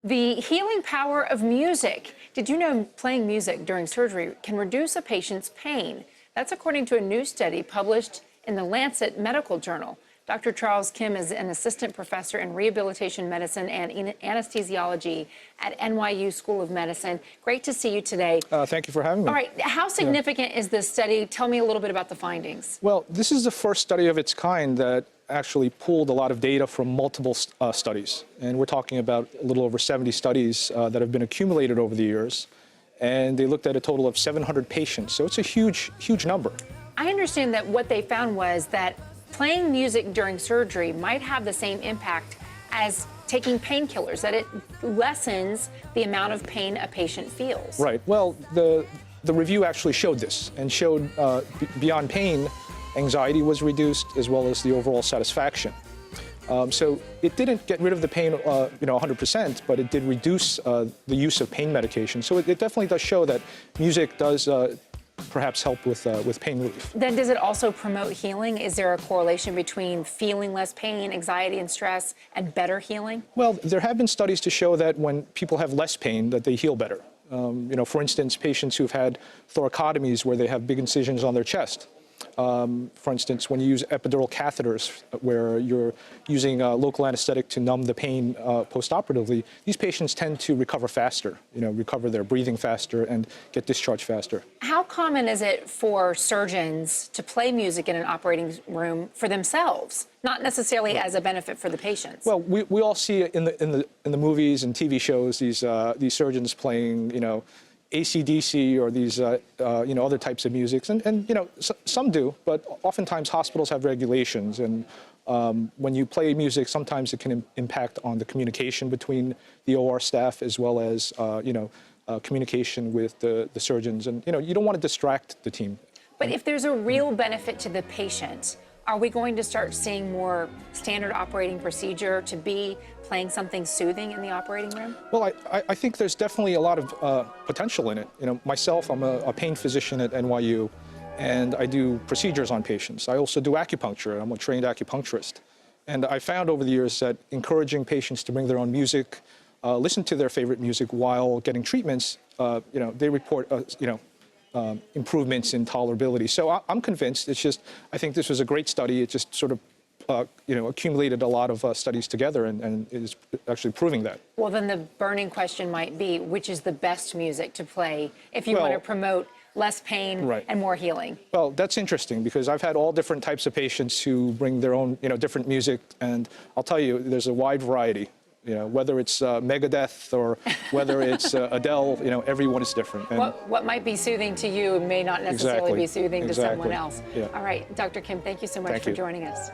The healing power of music. Did you know playing music during surgery can reduce a patient's pain? That's according to a new study published in the Lancet Medical Journal. Dr. Charles Kim is an assistant professor in rehabilitation medicine and anesthesiology at NYU School of Medicine. Great to see you today. Thank you for having me. All right, how significant is this study? Tell me a little bit about the findings. Well, this is the first study of its kind that actually pulled a lot of data from multiple studies. And we're talking about a little over 70 studies that have been accumulated over the years. And they looked at a total of 700 patients. So it's a huge, huge number. I understand that what they found was that playing music during surgery might have the same impact as taking painkillers, that it lessens the amount of pain a patient feels. Right. Well, the review actually showed this and showed beyond pain, anxiety was reduced as well as the overall satisfaction. So it didn't get rid of the pain, 100%, but it did reduce the use of pain medication. So it definitely does show that music does perhaps help with pain relief. Then does it also promote healing? Is there a correlation between feeling less pain, anxiety, and stress, and better healing? Well, there have been studies to show that when people have less pain, that they heal better. For instance, patients who've had thoracotomies where they have big incisions on their chest. For instance, when you use epidural catheters where you're using local anesthetic to numb the pain postoperatively, these patients tend to recover faster, recover their breathing faster and get discharged faster. How common is it for surgeons to play music in an operating room for themselves, not necessarily as a benefit for the patients? Well, we all see it in the movies and TV shows, these surgeons playing, AC/DC or these, other types of music, and some do, but oftentimes hospitals have regulations, and when you play music, sometimes it can impact on the communication between the OR staff as well as, communication with the surgeons, and you don't want to distract the team. But if there's a real benefit to the patient, are we going to start seeing more standard operating procedure to be playing something soothing in the operating room? Well, I think there's definitely a lot of potential in it. Myself, I'm a pain physician at NYU, and I do procedures on patients. I also do acupuncture. I'm a trained acupuncturist. And I found over the years that encouraging patients to bring their own music, listen to their favorite music while getting treatments, they report, improvements in tolerability. So I'm convinced. It's just, I think this was a great study. It just sort of, accumulated a lot of studies together and is actually proving that. Well, then the burning question might be, which is the best music to play if you want to promote less pain and more healing? Well, that's interesting because I've had all different types of patients who bring their own, different music, and I'll tell you, there's a wide variety. Whether it's Megadeth or whether it's Adele, everyone is different. And what might be soothing to you may not necessarily be soothing to someone else. Yeah. All right, Dr. Kim, thank you so much for joining us.